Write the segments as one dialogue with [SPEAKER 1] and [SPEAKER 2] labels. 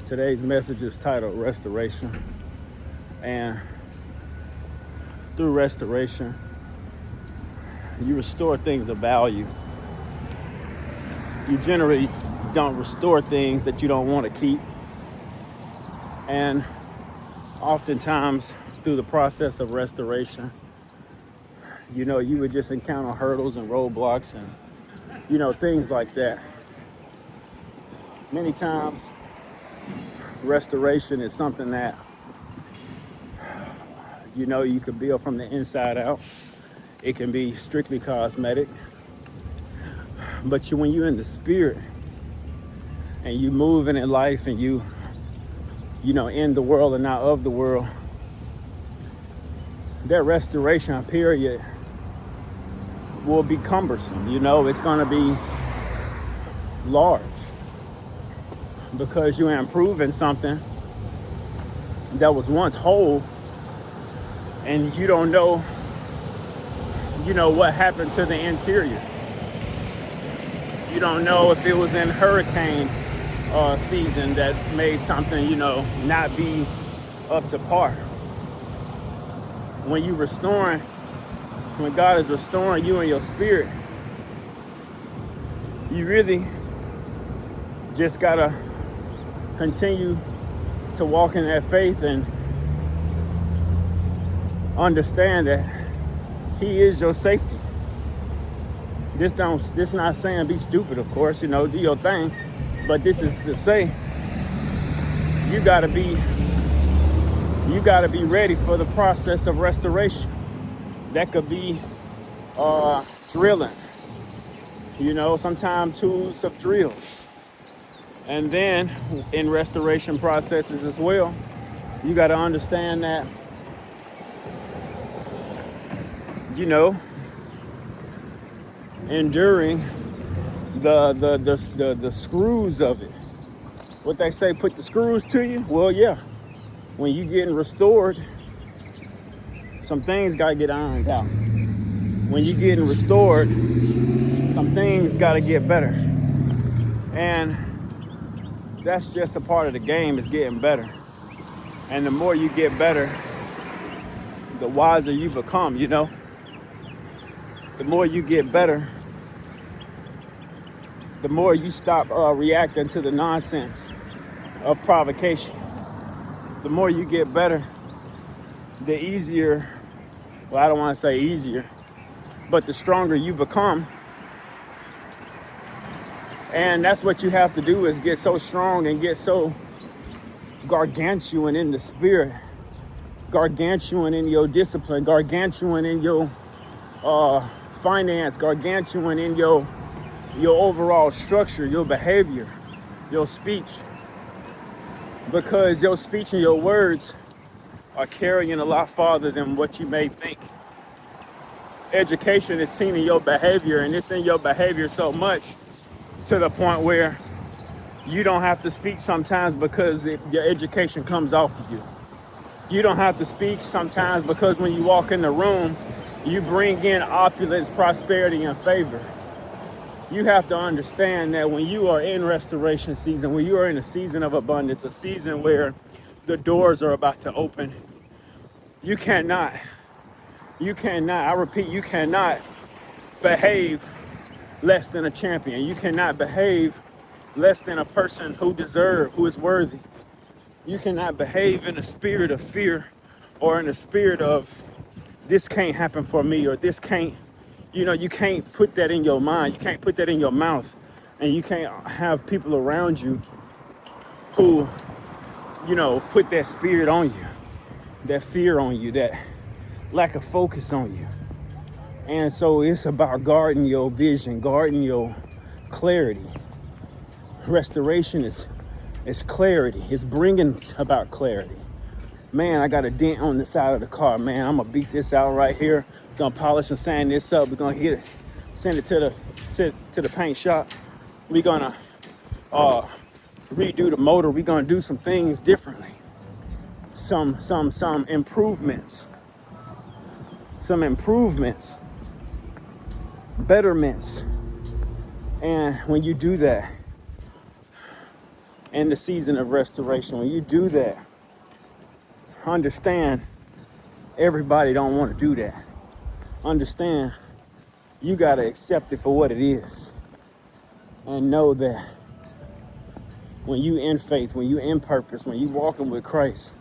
[SPEAKER 1] Today's message is titled Restoration. And through restoration, you restore things of value. You generally don't restore things that you don't want to keep. And oftentimes, through the process of restoration, you would just encounter hurdles and roadblocks and, things like that. Many times, restoration is something that, you could build from the inside out. It can be strictly cosmetic. But when you're in the spirit and you moving in life and you in the world and not of the world, that restoration period will be cumbersome. It's going to be large because you're improving something that was once whole, and you don't know, what happened to the interior. You don't know if it was in hurricane season that made something, not be up to par. When God is restoring you and your spirit, you really just gotta continue to walk in that faith and understand that He is your safety. This not saying be stupid, of course, do your thing, but this is to say you gotta be ready for the process of restoration. That could be drilling, sometimes tools of drills. And then in restoration processes as well, you got to understand that, enduring the screws of it. What they say, put the screws to you. Well, yeah, when you getting restored, some things got to get ironed out. When you getting restored, some things got to get better. And that's just a part of the game, is getting better. And the more you get better, the wiser you become, The more you get better, the more you stop reacting to the nonsense of provocation. The more you get better, the easier, well, I don't want to say easier, but the stronger you become. And that's what you have to do, is get so strong and get so gargantuan in the spirit, gargantuan in your discipline, gargantuan in your finance, gargantuan in your overall structure, your behavior, your speech. Because your speech and your words are carrying a lot farther than what you may think. Education is seen in your behavior, and it's in your behavior so much to the point where you don't have to speak sometimes because your education comes off of you. You don't have to speak sometimes because when you walk in the room, you bring in opulence, prosperity, and favor. You have to understand that when you are in restoration season, when you are in a season of abundance, a season where the doors are about to open, you cannot, I repeat, you cannot behave less than a champion. You cannot behave less than a person who is worthy. You cannot behave in a spirit of fear or in a spirit of this can't happen for me, or this can't, you can't put that in your mind. You can't put that in your mouth. And you can't have people around you who, put that spirit on you, that fear on you, that lack of focus on you. And so it's about guarding your vision, guarding your clarity. Restoration is clarity. It's bringing about clarity. Man, I got a dent on the side of the car. Man, I'm gonna beat this out right here. Gonna polish and sand this up. We're gonna hit it, send it to the paint shop. We're gonna redo the motor. We're gonna do some things differently. Some improvements. Betterments. And when you do that, in the season of restoration. When you do that, understand everybody don't want to do that. Understand you got to accept it for what it is, and know that when you in faith, when you in purpose, when you walking with Christ,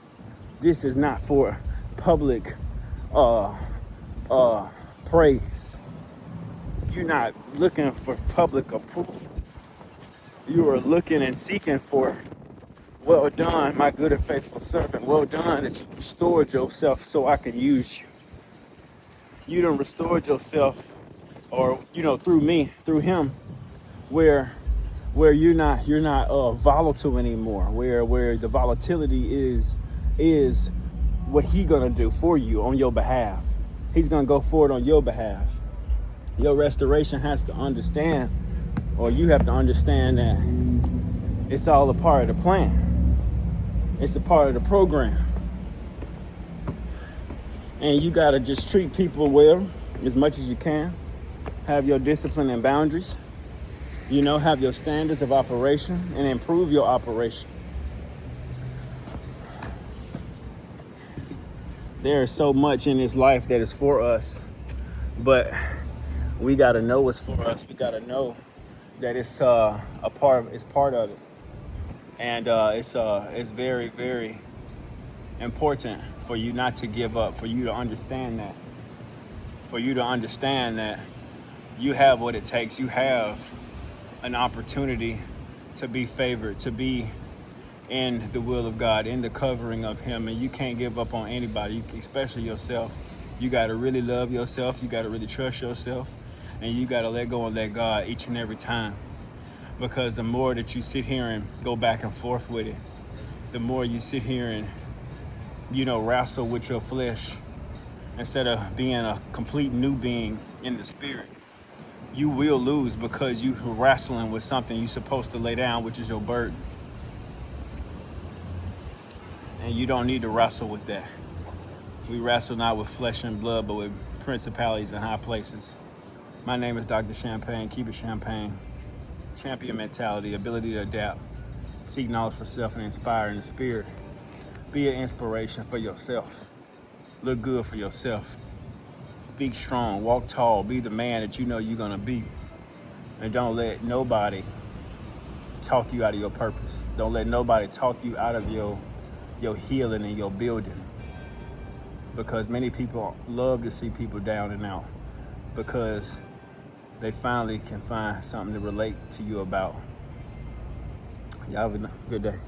[SPEAKER 1] this is not for public praise. You're not looking for public approval. You are looking and seeking for, well done, my good and faithful servant. Well done that you restored yourself so I can use you. You done restored yourself, or through me, through him, where you're not volatile anymore. Where the volatility is what he gonna do for you on your behalf. He's gonna go forward on your behalf. Your restoration has to understand, or you have to understand, that it's all a part of the plan. It's a part of the program. And you gotta just treat people well as much as you can. Have your discipline and boundaries. Have your standards of operation and improve your operation. There is so much in this life that is for us, but we gotta know what's for us. We gotta know that it's part of it, and it's very, very important for you not to give up. For you to understand that. For you to understand that you have what it takes. You have an opportunity to be favored, to be in the will of God, in the covering of him, and you can't give up on anybody, especially yourself. You got to really love yourself. You got to really trust yourself, and you got to let go and let God each and every time, because the more that you sit here and go back and forth with it, the more you sit here and wrestle with your flesh instead of being a complete new being in the spirit, you will lose, because you're wrestling with something you're supposed to lay down, which is your burden. And you don't need to wrestle with that. We wrestle not with flesh and blood, but with principalities in high places. My name is Dr. Champagne. Keep it champagne. Champion mentality, ability to adapt, seek knowledge for self, and inspire in the spirit. Be an inspiration for yourself. Look good for yourself. Speak strong, walk tall, be the man that you know you're gonna be. And don't let nobody talk you out of your purpose. Don't let nobody talk you out of your healing and your building. Because many people love to see people down and out, because they finally can find something to relate to you about. Y'all have a good day.